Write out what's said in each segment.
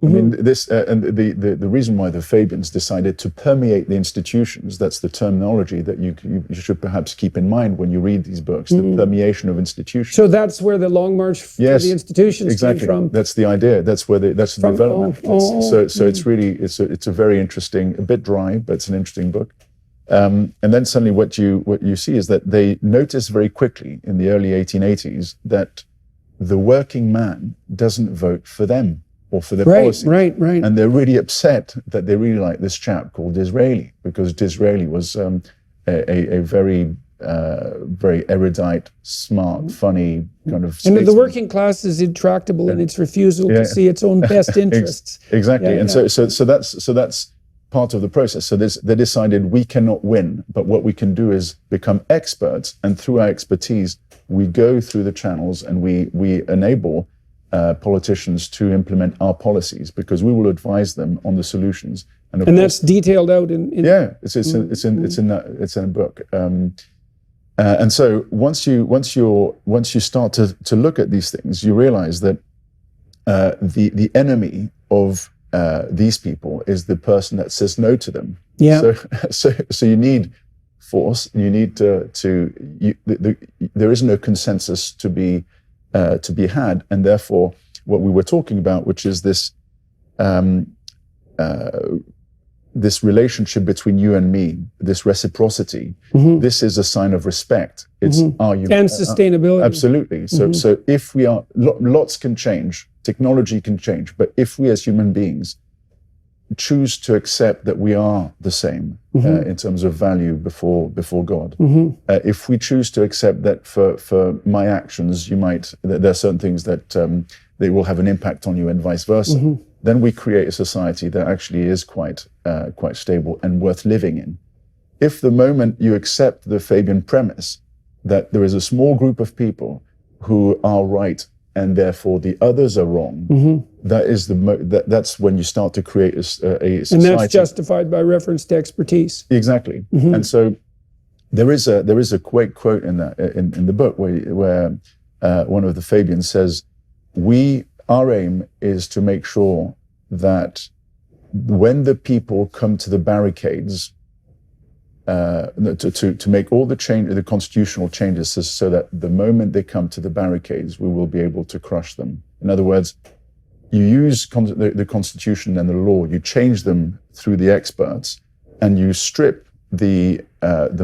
I mean, this and the reason why the Fabians decided to permeate the institutions, that's the terminology that you should perhaps keep in mind when you read these books, the permeation of institutions. So that's where the Long March for the institutions came from? That's the idea. That's where that's the development. So it's really, it's a very interesting, a bit dry, but it's an interesting book. And then suddenly what you see is that they notice very quickly in the early 1880s that the working man doesn't vote for them or for their policies. Right. And they're really upset that they really like this chap called Disraeli, because Disraeli was a very erudite, smart, funny kind of statesman. And the working class is intractable in its refusal to see its own best interests. Exactly. So that's part of the process. So they decided we cannot win, but what we can do is become experts, and through our expertise, we go through the channels and we enable politicians to implement our policies, because we will advise them on the solutions. And that's detailed out in it's in a book. And so once you start to look at these things, you realize that the enemy of these people is the person that says no to them. Yeah. So you need force. You need there is no consensus to be had, and therefore what we were talking about, which is this this relationship between you and me, this reciprocity. This is a sign of respect. It's are you and sustainability. Absolutely. So if we are, lots can change, technology can change, but if we as human beings choose to accept that we are the same in terms of value before God, if we choose to accept that for my actions, there are certain things that they will have an impact on you, and vice versa. Then we create a society that actually is quite stable and worth living in. If the moment you accept the Fabian premise that there is a small group of people who are right and therefore the others are wrong, that's when you start to create a society. And that's justified by reference to expertise. Exactly. And so there is a great quote in the book where one of the Fabians says, our aim is to make sure that when the people come to the barricades, to make all the constitutional changes, so that the moment they come to the barricades, we will be able to crush them. In other words, you use the Constitution and the law, you change them through the experts, and you strip the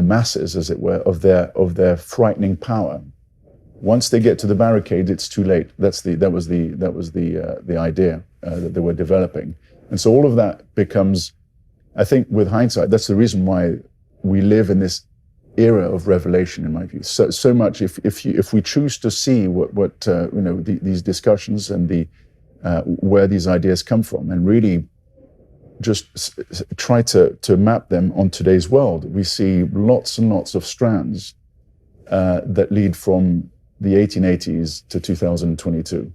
masses, as it were, of their frightening power. Once they get to the barricade, it's too late. That was the idea that they were developing, and so all of that becomes, I think, with hindsight, that's the reason why we live in this era of revelation, in my view. So much, if we choose to see what these discussions and where these ideas come from, and really just try to map them on today's world, we see lots and lots of strands that lead from the 1880s to 2022.